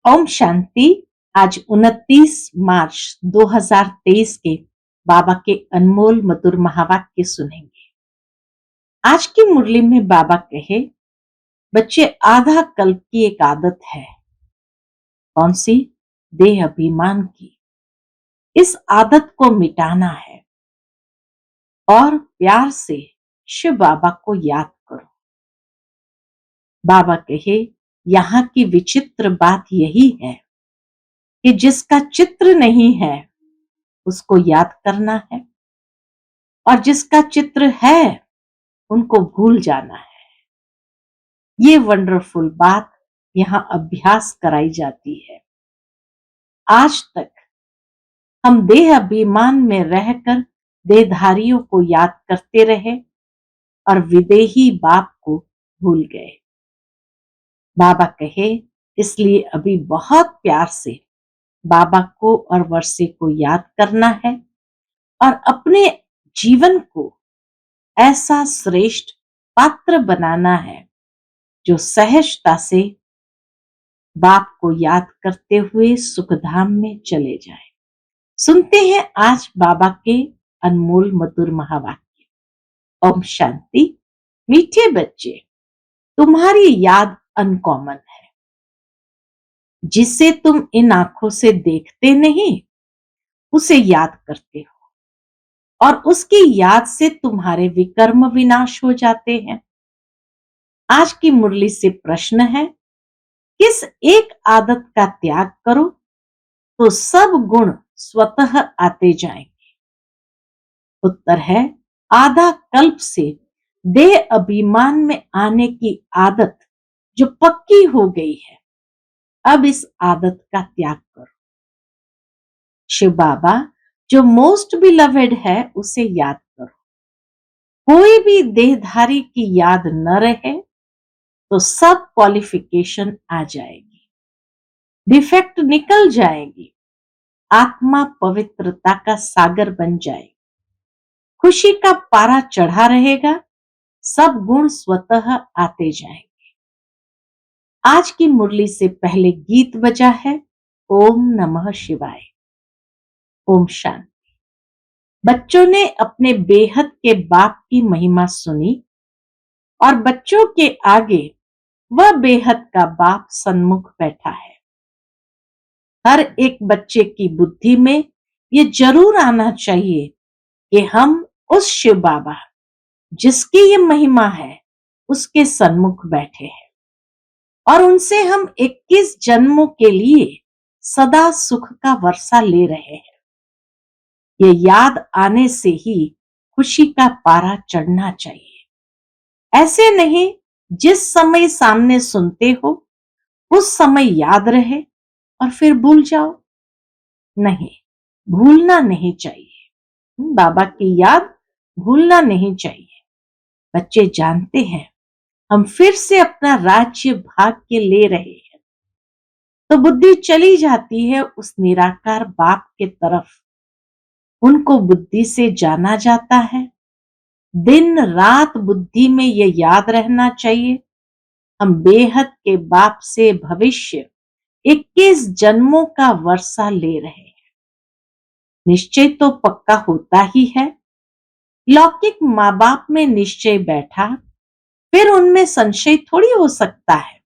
ओम शांति। आज 29 मार्च 2023 के बाबा के अनमोल मधुर महावाक्य सुनेंगे। आज की मुरली में बाबा कहे, बच्चे आधा कल्प की एक आदत है। कौन सी? देह अभिमान की। इस आदत को मिटाना है और प्यार से शिव बाबा को याद करो। बाबा कहे, यहाँ की विचित्र बात यही है कि जिसका चित्र नहीं है उसको याद करना है और जिसका चित्र है उनको भूल जाना है। ये वंडरफुल बात यहाँ अभ्यास कराई जाती है। आज तक हम देह अभिमान में रहकर देहधारियों को याद करते रहे और विदेही बाप को भूल गए। बाबा कहे, इसलिए अभी बहुत प्यार से बाबा को और वर्षे को याद करना है और अपने जीवन को ऐसा श्रेष्ठ पात्र बनाना है जो सहजता से बाप को याद करते हुए सुखधाम में चले जाए। सुनते हैं आज बाबा के अनमोल मधुर महावाक्य। ओम शांति। मीठे बच्चे, तुम्हारी याद अनकॉमन है। जिसे तुम इन आंखों से देखते नहीं उसे याद करते हो और उसकी याद से तुम्हारे विकर्म विनाश हो जाते हैं। आज की मुरली से प्रश्न है, किस एक आदत का त्याग करो तो सब गुण स्वतः आते जाएंगे। उत्तर है, आधा कल्प से देह अभिमान में आने की आदत जो पक्की हो गई है, अब इस आदत का त्याग करो। शिव बाबा जो मोस्ट बिलवेड है उसे याद करो। कोई भी देहधारी की याद न रहे तो सब क्वालिफिकेशन आ जाएगी, डिफेक्ट निकल जाएगी, आत्मा पवित्रता का सागर बन जाएगी, खुशी का पारा चढ़ा रहेगा, सब गुण स्वतः आते जाएंगे। आज की मुरली से पहले गीत बजा है, ओम नमः शिवाय। ओम शांति। बच्चों ने अपने बेहद के बाप की महिमा सुनी और बच्चों के आगे वह बेहद का बाप सन्मुख बैठा है। हर एक बच्चे की बुद्धि में ये जरूर आना चाहिए कि हम उस शिव बाबा जिसकी ये महिमा है उसके सन्मुख बैठे हैं और उनसे हम 21 जन्मों के लिए सदा सुख का वर्षा ले रहे हैं। ये याद आने से ही खुशी का पारा चढ़ना चाहिए। ऐसे नहीं जिस समय सामने सुनते हो उस समय याद रहे और फिर भूल जाओ। नहीं, भूलना नहीं चाहिए। बाबा की याद भूलना नहीं चाहिए। बच्चे जानते हैं हम फिर से अपना राज्य भाग के ले रहे हैं तो बुद्धि चली जाती है उस निराकार बाप के तरफ। उनको बुद्धि से जाना जाता है। दिन रात बुद्धि में यह याद रहना चाहिए, हम बेहद के बाप से भविष्य 21 जन्मों का वर्षा ले रहे हैं। निश्चय तो पक्का होता ही है। लौकिक माँ बाप में निश्चय बैठा फिर उनमें संशय थोड़ी हो सकता है,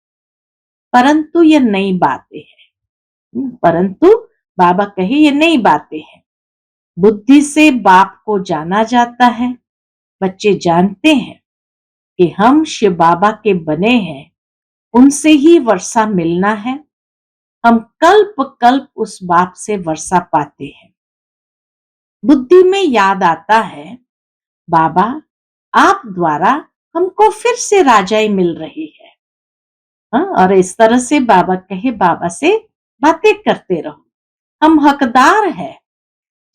परंतु ये नई बातें हैं। परंतु बाबा कहे ये नई बातें हैं। बुद्धि से बाप को जाना जाता है। बच्चे जानते हैं कि हम शिव बाबा के बने हैं, उनसे ही वर्षा मिलना है। हम कल्प कल्प उस बाप से वर्षा पाते हैं। बुद्धि में याद आता है, बाबा आप द्वारा हमको फिर से राजाई मिल रही है। और इस तरह से बाबा कहे, बाबा से बातें करते रहो। हम हकदार है,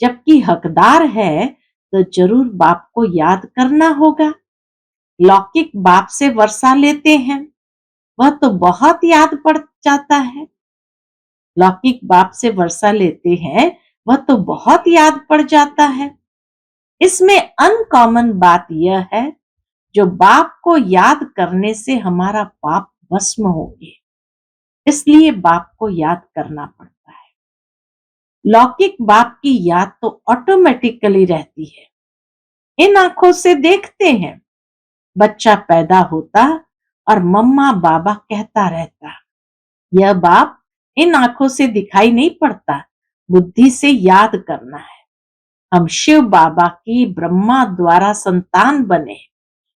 जबकि हकदार है तो जरूर बाप को याद करना होगा। लौकिक बाप से वर्षा लेते हैं, वह तो बहुत याद पड़ जाता है। लौकिक बाप से वर्षा लेते हैं, वह तो बहुत याद पड़ जाता है। इसमें अनकॉमन बात यह है, जो बाप को याद करने से हमारा पाप भस्म होंगे। इसलिए बाप को याद करना पड़ता है। लौकिक बाप की याद तो ऑटोमेटिकली रहती है। इन आंखों से देखते हैं, बच्चा पैदा होता और मम्मा बाबा कहता रहता। यह बाप इन आंखों से दिखाई नहीं पड़ता, बुद्धि से याद करना है। हम शिव बाबा की ब्रह्मा द्वारा संतान बने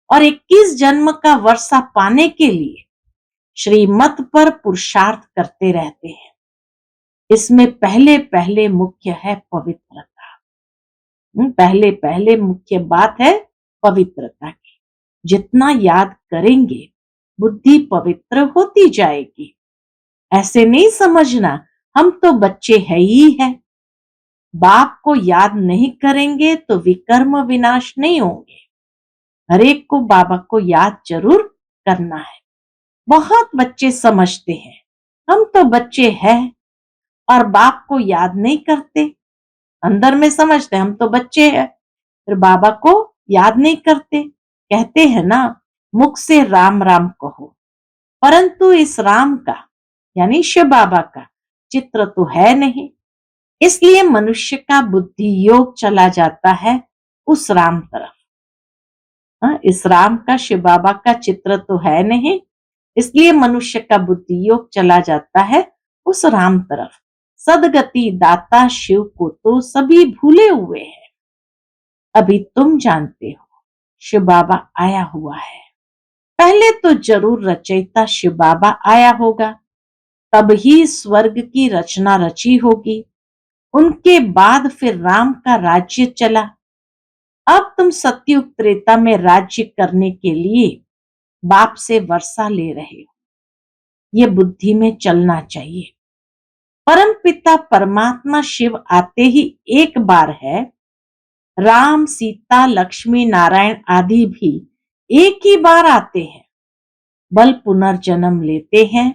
और 21 जन्म का वर्षा पाने के लिए श्रीमत पर पुरुषार्थ करते रहते हैं। इसमें पहले पहले मुख्य है पवित्रता। पहले पहले मुख्य बात है पवित्रता की। जितना याद करेंगे बुद्धि पवित्र होती जाएगी। ऐसे नहीं समझना हम तो बच्चे है ही है। बाप को याद नहीं करेंगे तो विकर्म विनाश नहीं होंगे। हरेक को बाबा को याद जरूर करना है। बहुत बच्चे समझते हैं हम तो बच्चे हैं और बाप को याद नहीं करते। अंदर में समझते हम तो बच्चे हैं, फिर बाबा को याद नहीं करते। कहते हैं ना, मुख से राम राम कहो, परंतु इस राम का यानी शिव बाबा का चित्र तो है नहीं। इसलिए मनुष्य का बुद्धि योग चला जाता है उस राम तरफ। इस राम का शिव बाबा का चित्र तो है नहीं, इसलिए मनुष्य का बुद्धि योग चला जाता है उस राम तरफ। सदगति दाता शिव को तो सभी भूले हुए हैं। अभी तुम जानते हो शिव बाबा आया हुआ है। पहले तो जरूर रचयिता शिव बाबा आया होगा, तब ही स्वर्ग की रचना रची होगी। उनके बाद फिर राम का राज्य चला। अब तुम सतयुग त्रेता में राज्य करने के लिए बाप से वर्षा ले रहे हो। ये बुद्धि में चलना चाहिए। परम पिता परमात्मा शिव आते ही एक बार है। राम सीता लक्ष्मी नारायण आदि भी एक ही बार आते हैं। बल पुनर्जन्म लेते हैं,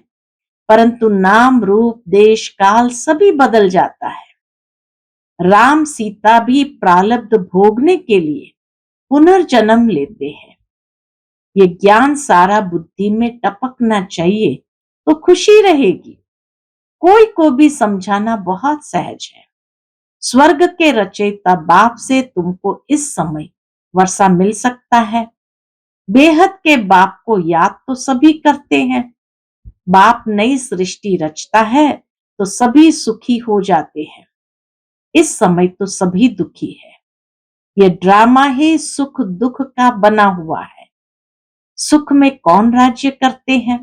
परंतु नाम रूप देश काल सभी बदल जाता है। राम सीता भी प्रारब्ध भोगने के लिए पुनर्जन्म लेते हैं। ये ज्ञान सारा बुद्धि में टपकना चाहिए तो खुशी रहेगी। कोई को भी समझाना बहुत सहज है। स्वर्ग के रचयिता बाप से तुमको इस समय वर्षा मिल सकता है। बेहद के बाप को याद तो सभी करते हैं। बाप नई सृष्टि रचता है तो सभी सुखी हो जाते हैं। इस समय तो सभी दुखी है। ये ड्रामा ही सुख दुख का बना हुआ है। सुख में कौन राज्य करते हैं?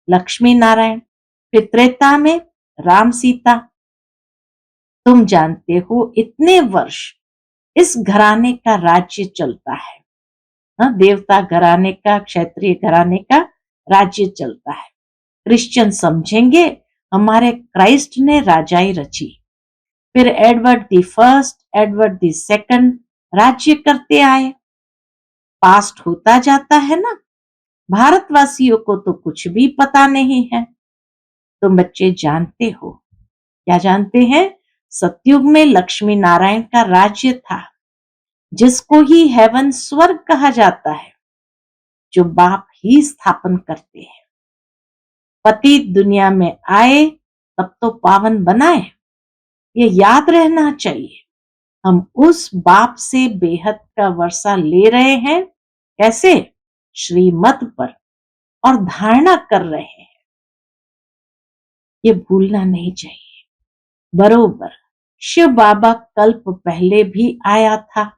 लक्ष्मी नारायण। फिर त्रेता में राम सीता। तुम जानते हो इतने वर्ष इस घराने का राज्य चलता है। देवता घराने का, क्षत्रिय घराने का राज्य चलता है। क्रिश्चियन समझेंगे हमारे क्राइस्ट ने राजाई रची। फिर Edward the first, Edward the second राज्य करते आए। पास्ट होता जाता है ना। भारतवासियों को तो कुछ भी पता नहीं है। तुम बच्चे जानते हो, क्या जानते हैं? सतयुग में लक्ष्मी नारायण का राज्य था, जिसको ही हेवन स्वर्ग कहा जाता है, जो बाप ही स्थापन करते हैं। पति दुनिया में आए तब तो पावन बनाए, ये याद रहना चाहिए। हम उस बाप से बेहद का वर्षा ले रहे हैं। कैसे? श्रीमत पर, और धारणा कर रहे हैं। ये भूलना नहीं चाहिए। बरोबर शिव बाबा कल्प पहले भी आया था,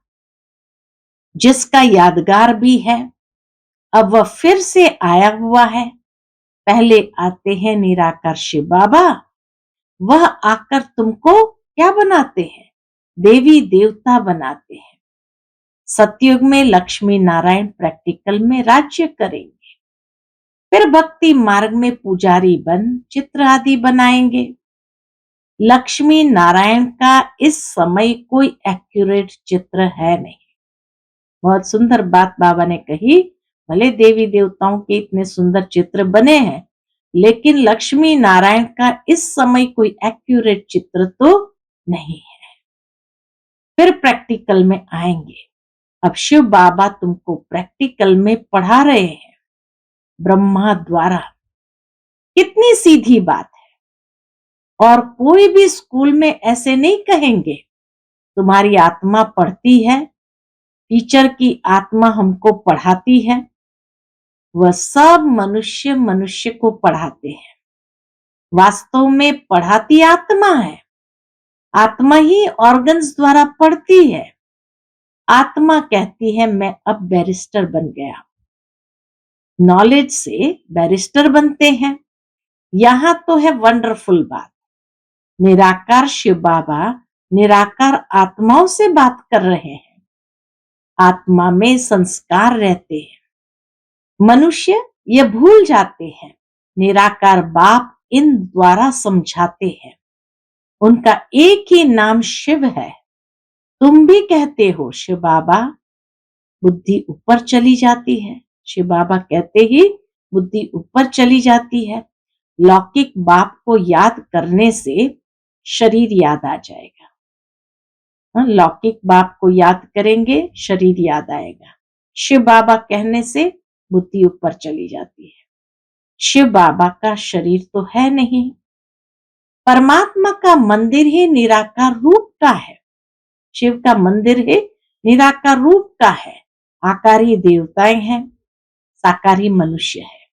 जिसका यादगार भी है। अब वह फिर से आया हुआ है। पहले आते हैं निराकार शिव बाबा। वह आकर तुमको क्या बनाते हैं? देवी देवता बनाते हैं। सतयुग में लक्ष्मी नारायण प्रैक्टिकल में राज्य करेंगे। फिर भक्ति मार्ग में पुजारी बन चित्र आदि बनाएंगे। लक्ष्मी नारायण का इस समय कोई एक्यूरेट चित्र है नहीं। बहुत सुंदर बात बाबा ने कही। भले देवी देवताओं के इतने सुंदर चित्र बने हैं, लेकिन लक्ष्मी नारायण का इस समय कोई एक्यूरेट चित्र तो नहीं है। फिर प्रैक्टिकल में आएंगे। अब शिव बाबा तुमको प्रैक्टिकल में पढ़ा रहे हैं ब्रह्मा द्वारा। कितनी सीधी बात है। और कोई भी स्कूल में ऐसे नहीं कहेंगे, तुम्हारी आत्मा पढ़ती है, टीचर की आत्मा हमको पढ़ाती है। वह सब मनुष्य मनुष्य को पढ़ाते हैं। वास्तव में पढ़ाती आत्मा है। आत्मा ही ऑर्गन्स द्वारा पढ़ती है। आत्मा कहती है मैं अब बैरिस्टर बन गया। नॉलेज से बैरिस्टर बनते हैं। यहां तो है वंडरफुल बात। निराकार शिव बाबा निराकार आत्माओं से बात कर रहे हैं। आत्मा में संस्कार रहते हैं। मनुष्य ये भूल जाते हैं। निराकार बाप इन द्वारा समझाते हैं। उनका एक ही नाम शिव है। तुम भी कहते हो शिव बाबा, बुद्धि ऊपर चली जाती है। शिव बाबा कहते ही बुद्धि ऊपर चली जाती है। लौकिक बाप को याद करने से शरीर याद आ जाएगा। लौकिक बाप को याद करेंगे, शरीर याद आएगा। शिव बाबा कहने से बुद्धि ऊपर चली जाती है। शिव बाबा का शरीर तो है नहीं। परमात्मा का मंदिर ही निराकार रूप का है। शिव का मंदिर है निराकार रूप का है। आकारी देवताएं हैं, साकारी मनुष्य है।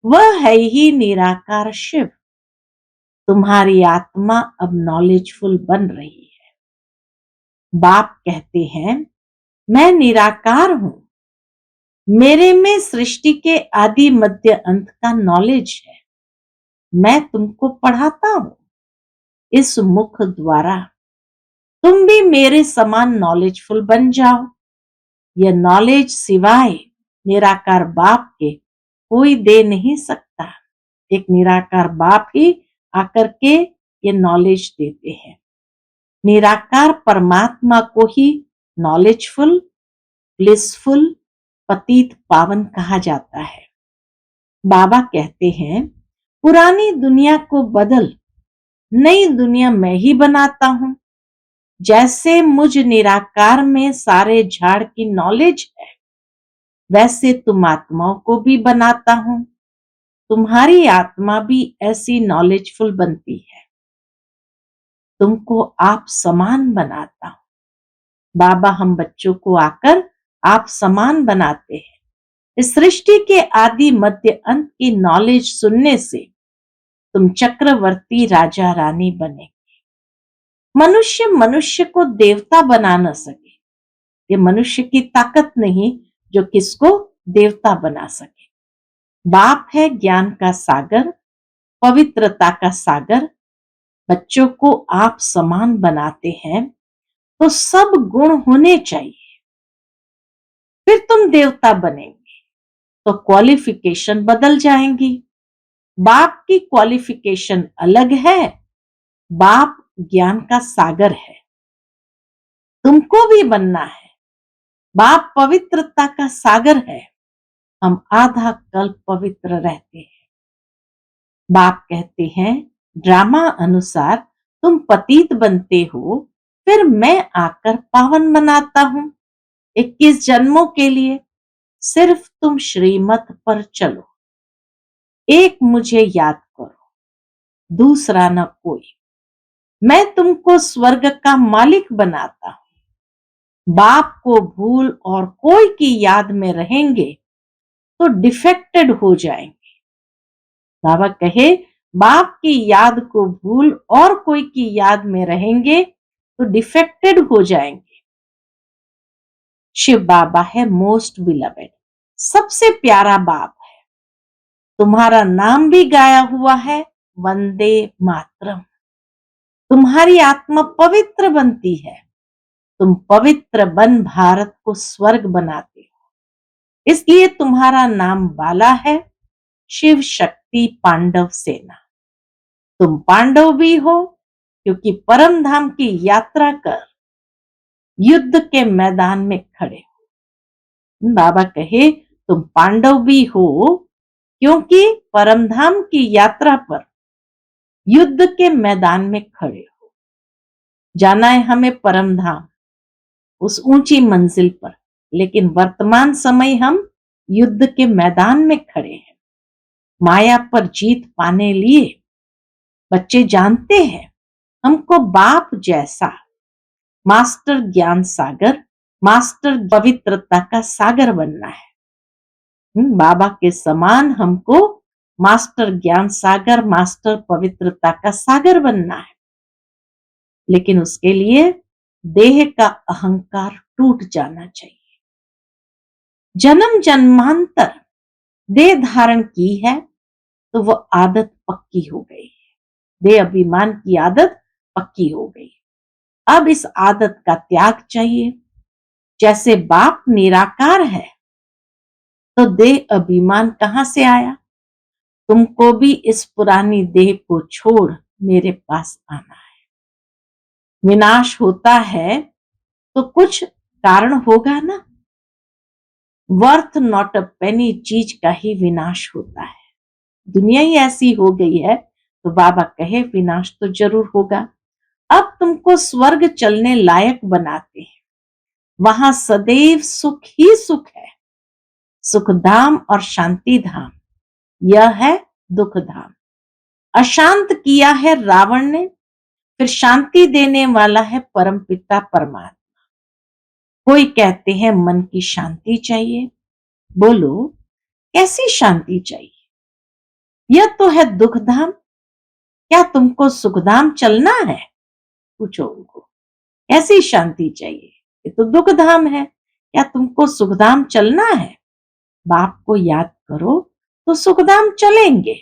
वह है ही निराकार शिव। तुम्हारी आत्मा अब नॉलेजफुल बन रही है। बाप कहते हैं मैं निराकार हूं। मेरे में सृष्टि के आदि मध्य अंत का नॉलेज है। मैं तुमको पढ़ाता हूं इस मुख द्वारा। तुम भी मेरे समान नॉलेजफुल बन जाओ। यह नॉलेज सिवाय निराकार बाप के कोई दे नहीं सकता। एक निराकार बाप ही आकर के ये नॉलेज देते हैं। निराकार परमात्मा को ही नॉलेजफुल, ब्लिसफुल, पतित पावन कहा जाता है। बाबा कहते हैं पुरानी दुनिया को बदल, नई दुनिया मैं ही बनाता हूं। जैसे मुझ निराकार में सारे झाड़ की नॉलेज है, वैसे तुम आत्माओं को भी बनाता हूं। तुम्हारी आत्मा भी ऐसी नॉलेजफुल बनती है। तुमको आप समान बनाता हूं। बाबा हम बच्चों को आकर आप समान बनाते हैं। इस सृष्टि के आदि मध्य अंत की नॉलेज सुनने से तुम चक्रवर्ती राजा रानी बने। मनुष्य मनुष्य को देवता बना न सके। ये मनुष्य की ताकत नहीं जो किसको देवता बना सके। बाप है ज्ञान का सागर, पवित्रता का सागर। बच्चों को आप समान बनाते हैं तो सब गुण होने चाहिए, फिर तुम देवता बनेंगे। तो क्वालिफिकेशन बदल जाएंगी। बाप की क्वालिफिकेशन अलग है। बाप ज्ञान का सागर है। तुमको भी बनना है। बाप पवित्रता का सागर है। हम आधा कल्प पवित्र रहते हैं। बाप कहते हैं ड्रामा अनुसार तुम पतित बनते हो, फिर मैं आकर पावन बनाता हूं। 21 जन्मों के लिए सिर्फ तुम श्रीमत पर चलो। एक मुझे याद करो, दूसरा न कोई। मैं तुमको स्वर्ग का मालिक बनाता हूं। बाप को भूल और कोई की याद में रहेंगे तो डिफेक्टेड हो जाएंगे। बाबा कहे बाप की याद को भूल और कोई की याद में रहेंगे तो डिफेक्टेड हो जाएंगे। शिव बाबा है मोस्ट बिलवेड, सबसे प्यारा बाप है। तुम्हारा नाम भी गाया हुआ है वंदे मातरम। तुम्हारी आत्मा पवित्र बनती है। तुम पवित्र बन भारत को स्वर्ग बनाते हो। इसलिए तुम्हारा नाम बाला है, शिव शक्ति पांडव सेना। तुम पांडव भी हो क्योंकि परम धाम की यात्रा कर युद्ध के मैदान में खड़े हो। बाबा कहे तुम पांडव भी हो क्योंकि परम धाम की यात्रा पर युद्ध के मैदान में खड़े हो। जाना है हमें परम धाम, उस ऊंची मंजिल पर, लेकिन वर्तमान समय हम युद्ध के मैदान में खड़े हैं। माया पर जीत पाने लिए बच्चे जानते हैं हमको बाप जैसा मास्टर ज्ञान सागर, मास्टर पवित्रता का सागर बनना है। बाबा के समान हमको मास्टर ज्ञान सागर, मास्टर पवित्रता का सागर बनना है। लेकिन उसके लिए देह का अहंकार टूट जाना चाहिए। जन्म जन्मांतर देह धारण की है तो वो आदत पक्की हो गई है। देह अभिमान की आदत पक्की हो गई। अब इस आदत का त्याग चाहिए। जैसे बाप निराकार है तो देह अभिमान कहां से आया? तुमको भी इस पुरानी देह को छोड़ मेरे पास आना है। विनाश होता है तो कुछ कारण होगा ना। वर्थ नॉट अ पेनी चीज का ही विनाश होता है। दुनिया ही ऐसी हो गई है तो बाबा कहे विनाश तो जरूर होगा। अब तुमको स्वर्ग चलने लायक बनाते हैं। वहां सदैव सुख ही सुख है। सुख धाम और शांति धाम, यह है दुख धाम। अशांत किया है रावण ने, फिर शांति देने वाला है परमपिता परमात्मा। कोई कहते हैं मन की शांति चाहिए। बोलो कैसी शांति चाहिए? यह तो है दुख धाम। क्या तुमको सुखधाम चलना है? पूछो उनको। कैसी शांति चाहिए? ये तो दुख धाम है। क्या तुमको सुखधाम चलना है? बाप को याद करो तो सुखधाम चलेंगे।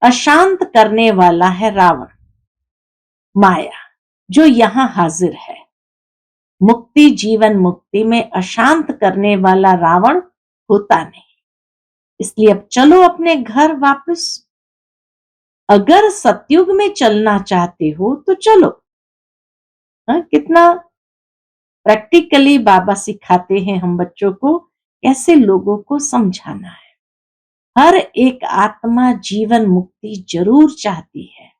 अशांत करने वाला है रावण, माया, जो यहां हाजिर है। मुक्ति जीवन मुक्ति में अशांत करने वाला रावण होता नहीं। इसलिए अब चलो अपने घर वापस। अगर सतयुग में चलना चाहते हो तो चलो। कितना प्रैक्टिकली बाबा सिखाते हैं हम बच्चों को कैसे लोगों को समझाना है। हर एक आत्मा जीवन मुक्ति जरूर चाहती है।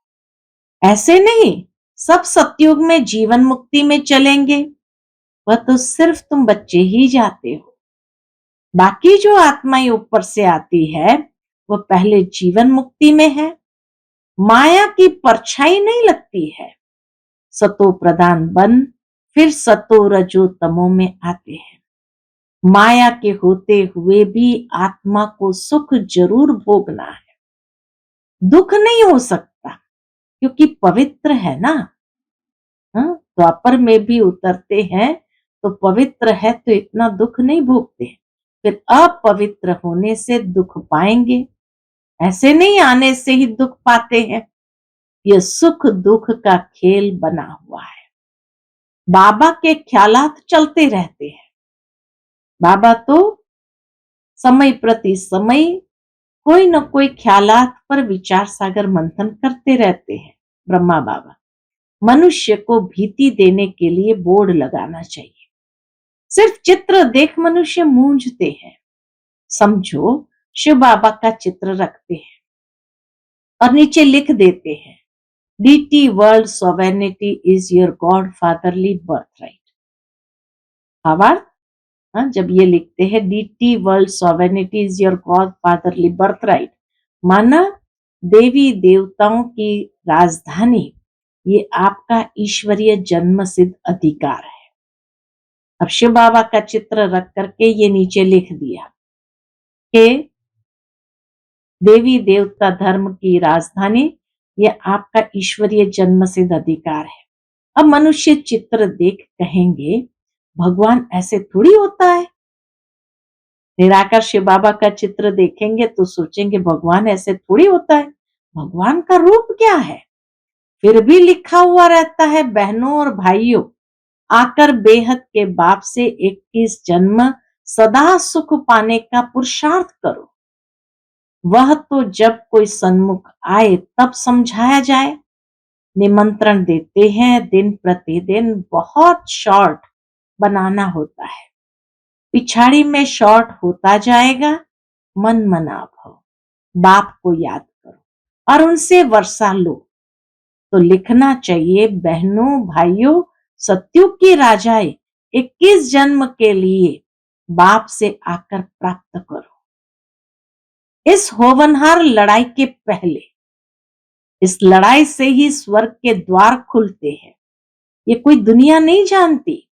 ऐसे नहीं सब सतयुग में जीवन मुक्ति में चलेंगे, वह तो सिर्फ तुम बच्चे ही जाते हो। बाकी जो आत्माएं ऊपर से आती है वह पहले जीवन मुक्ति में है। माया की परछाई नहीं लगती है। सतो प्रधान बन फिर सतो रजो तमो में आते हैं। माया के होते हुए भी आत्मा को सुख जरूर भोगना है। दुख नहीं हो सकता क्योंकि पवित्र है ना। द्वापर में भी उतरते हैं तो पवित्र है तो इतना दुख नहीं भोगते। फिर अपवित्र होने से दुख पाएंगे। ऐसे नहीं आने से ही दुख पाते हैं। यह सुख दुख का खेल बना हुआ है। बाबा के ख्यालात चलते रहते हैं। बाबा तो समय प्रति समय कोई न कोई ख्यालात पर विचार सागर मंथन करते रहते हैं। ब्रह्मा बाबा मनुष्य को भीति देने के लिए बोर्ड लगाना चाहिए। सिर्फ चित्र देख मनुष्य मूंझते हैं। समझो शिव बाबा का चित्र रखते हैं और नीचे लिख देते हैं deity world sovereignty is your godfatherly birthright. भावार्थ, जब ये लिखते हैं deity world sovereignty is your godfatherly birthright, माना देवी देवताओं की राजधानी ये आपका ईश्वरीय जन्म सिद्ध अधिकार है। अब शिव बाबा का चित्र रख करके ये नीचे लिख दिया कि देवी देवता धर्म की राजधानी ये आपका ईश्वरीय जन्म सिद्ध अधिकार है। अब मनुष्य चित्र देख कहेंगे भगवान ऐसे थोड़ी होता है। निराकार शिव बाबा का चित्र देखेंगे तो सोचेंगे भगवान ऐसे थोड़ी होता है। भगवान का रूप क्या है? फिर भी लिखा हुआ रहता है बहनों और भाइयों, आकर बेहद के बाप से 21 जन्म सदा सुख पाने का पुरुषार्थ करो। वह तो जब कोई सन्मुख आए तब समझाया जाए। निमंत्रण देते हैं दिन प्रतिदिन बहुत शॉर्ट बनाना होता है। पिछाड़ी में शॉर्ट होता जाएगा। मन मना भव, बाप को याद करो और उनसे वर्षा लो। तो लिखना चाहिए बहनों भाइयों, सतयुग की राजाएं 21 जन्म के लिए बाप से आकर प्राप्त करो। इस होवनहार लड़ाई के पहले, इस लड़ाई से ही स्वर्ग के द्वार खुलते हैं। ये कोई दुनिया नहीं जानती,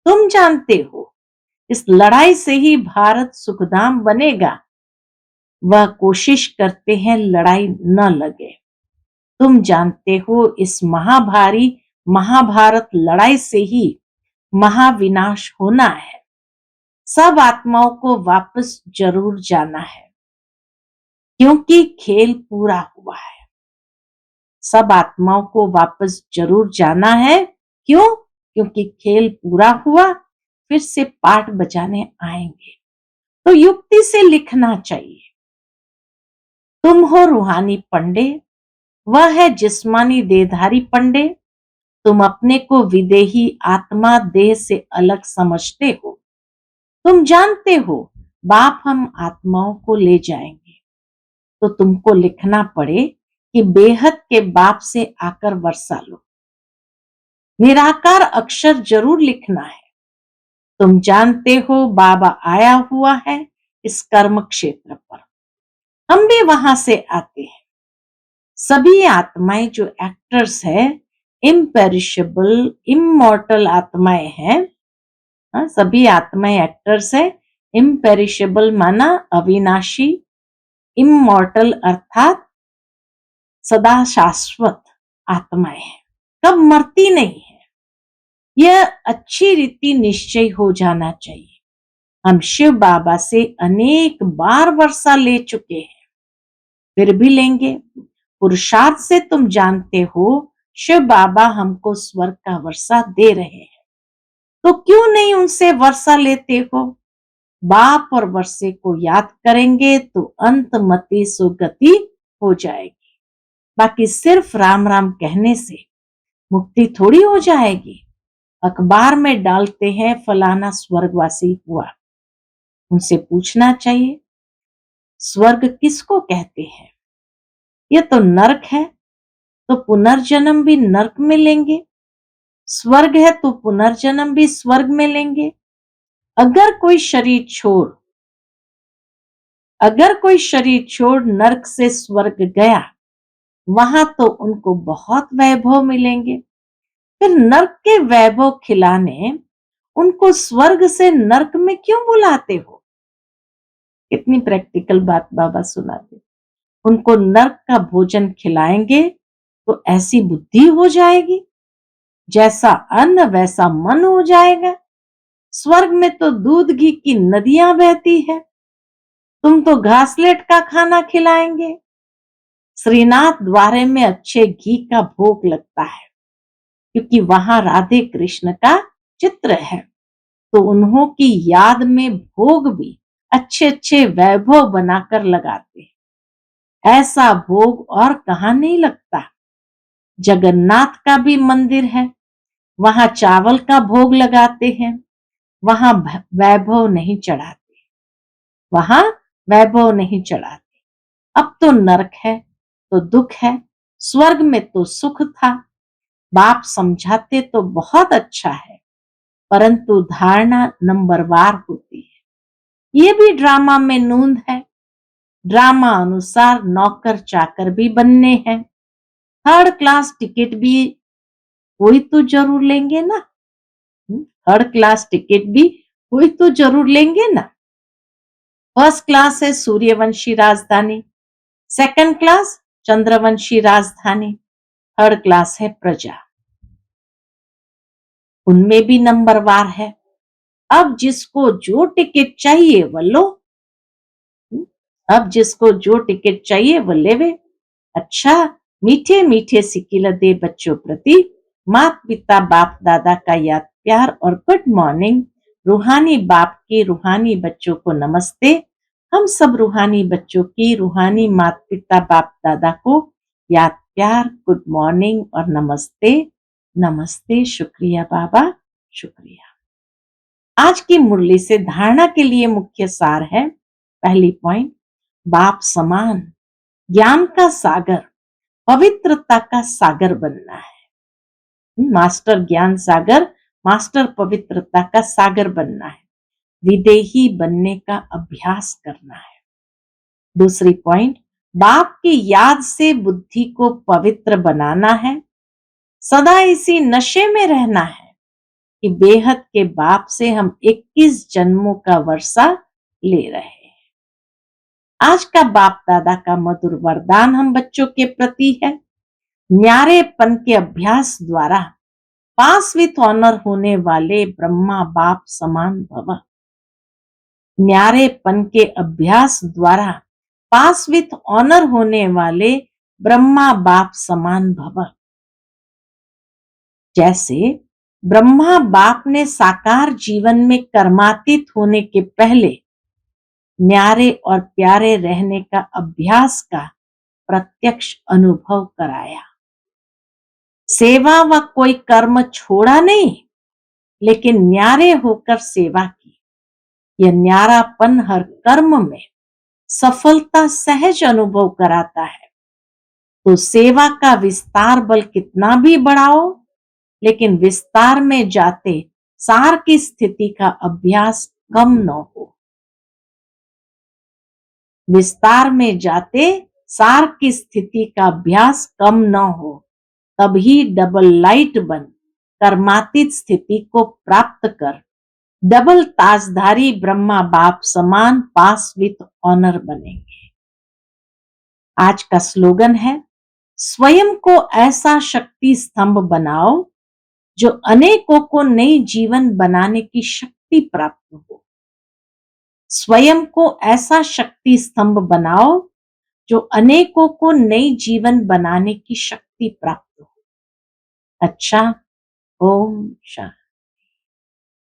तुम जानते हो। इस लड़ाई से ही भारत सुखधाम बनेगा। वह कोशिश करते हैं लड़ाई न लगे। तुम जानते हो इस महाभारी महाभारत लड़ाई से ही महाविनाश होना है। सब आत्माओं को वापस जरूर जाना है, क्योंकि खेल पूरा हुआ है। सब आत्माओं को वापस जरूर जाना है। क्यों? क्योंकि खेल पूरा हुआ, फिर से पाठ बजाने आएंगे। तो युक्ति से लिखना चाहिए। तुम हो रूहानी पंडे, वह है जिस्मानी देहधारी पंडे। तुम अपने को विदेही आत्मा देह से अलग समझते हो। तुम जानते हो बाप हम आत्माओं को ले जाएंगे, तो तुमको लिखना पड़े कि बेहद के बाप से आकर वर्षा लो। निराकार अक्षर जरूर लिखना है। तुम जानते हो बाबा आया हुआ है इस कर्म क्षेत्र पर। हम भी वहां से आते हैं। सभी आत्माएं जो एक्टर्स है, इम्पेरिशेबल इमॉर्टल आत्माएं हैं। सभी आत्माएं एक्टर्स है। इम्पेरिशेबल माना अविनाशी, इमॉर्टल अर्थात सदा शाश्वत आत्माएं हैं, कब मरती नहीं है। यह अच्छी रीति निश्चय हो जाना चाहिए। हम शिव बाबा से अनेक बार वर्षा ले चुके हैं, फिर भी लेंगे। पुरुषार्थ से तुम जानते हो शिव बाबा हमको स्वर्ग का वर्षा दे रहे हैं, तो क्यों नहीं उनसे वर्षा लेते हो? बाप और वर्षे को याद करेंगे तो अंतमति सुगति हो जाएगी। बाकी सिर्फ राम राम कहने से मुक्ति थोड़ी हो जाएगी। अखबार में डालते हैं फलाना स्वर्गवासी हुआ। उनसे पूछना चाहिए स्वर्ग किसको कहते हैं? ये तो नरक है, तो पुनर्जन्म भी नरक में लेंगे। स्वर्ग है तो पुनर्जन्म भी स्वर्ग में लेंगे। अगर कोई शरीर छोड़ नरक से स्वर्ग गया, वहां तो उनको बहुत वैभव मिलेंगे। फिर नरक के वैभव खिलाने उनको स्वर्ग से नरक में क्यों बुलाते हो? कितनी प्रैक्टिकल बात बाबा सुनाते। उनको नरक का भोजन खिलाएंगे तो ऐसी बुद्धि हो जाएगी, जैसा अन्न वैसा मन हो जाएगा। स्वर्ग में तो दूध घी की नदियां बहती है, तुम तो घासलेट का खाना खिलाएंगे। श्रीनाथ द्वारे में अच्छे घी का भोग लगता है, क्योंकि वहां राधे कृष्ण का चित्र है, तो उन्हों की याद में भोग भी अच्छे अच्छे वैभव बनाकर लगाते हैं। ऐसा भोग और कहां नहीं लगता। जगन्नाथ का भी मंदिर है, वहां चावल का भोग लगाते हैं, वहां वैभव नहीं चढ़ाते, वहां वैभव नहीं चढ़ाते। अब तो नरक है तो दुख है, स्वर्ग में तो सुख था। बाप समझाते तो बहुत अच्छा है, परंतु धारणा नंबरवार होती है। ये भी ड्रामा में नूंद है। ड्रामा अनुसार नौकर चाकर भी बनने हैं। थर्ड क्लास टिकट भी कोई तो जरूर लेंगे ना। थर्ड क्लास टिकट भी कोई तो जरूर लेंगे ना। फर्स्ट क्लास है सूर्यवंशी राजधानी, सेकंड क्लास चंद्रवंशी राजधानी, थर्ड क्लास है प्रजा। उनमें भी नंबरवार है। अब जिसको जो टिकट चाहिए वो लो। अब जिसको जो टिकट चाहिए वो लेवे। अच्छा, मीठे मीठे सिकिल दे बच्चों प्रति माता पिता बाप दादा का याद प्यार और गुड मॉर्निंग। रूहानी बाप के रूहानी बच्चों को नमस्ते। हम सब रूहानी बच्चों की रूहानी माता पिता बाप दादा को याद प्यार, गुड मॉर्निंग और नमस्ते। नमस्ते, शुक्रिया बाबा, शुक्रिया। आज की मुरली से धारणा के लिए मुख्य सार है। पहली पॉइंट, बाप समान ज्ञान का सागर, पवित्रता का सागर बनना है। मास्टर ज्ञान सागर, मास्टर पवित्रता का सागर बनना है। विदेही बनने का अभ्यास करना है। दूसरी पॉइंट, बाप की याद से बुद्धि को पवित्र बनाना है। सदा इसी नशे में रहना है कि बेहद के बाप से हम 21 जन्मों का वर्षा ले रहे हैं। आज का बाप दादा का मधुर वरदान हम बच्चों के प्रति है, न्यारेपन के अभ्यास द्वारा पास विथ ऑनर होने वाले ब्रह्मा बाप समान भव। न्यारेपन के अभ्यास द्वारा पास विथ ऑनर होने वाले ब्रह्मा बाप समान भव। जैसे ब्रह्मा बाप ने साकार जीवन में कर्मातीत होने के पहले न्यारे और प्यारे रहने का अभ्यास का प्रत्यक्ष अनुभव कराया। सेवा व कोई कर्म छोड़ा नहीं, लेकिन न्यारे होकर सेवा की। यह न्यारापन हर कर्म में सफलता सहज अनुभव कराता है। तो सेवा का विस्तार बल कितना भी बढ़ाओ, लेकिन विस्तार में जाते सार की स्थिति का अभ्यास कम न हो। विस्तार में जाते सार की स्थिति का अभ्यास कम न हो, तभी डबल लाइट बन कर्मातीत स्थिति को प्राप्त कर डबल ताजधारी ब्रह्मा बाप समान पास विथ ऑनर बनेंगे। आज का स्लोगन है, स्वयं को ऐसा शक्ति स्तंभ बनाओ जो अनेकों को नई जीवन बनाने की शक्ति प्राप्त हो। स्वयं को ऐसा शक्ति स्तंभ बनाओ जो अनेकों को नई जीवन बनाने की शक्ति प्राप्त हो। अच्छा, ओम शांति।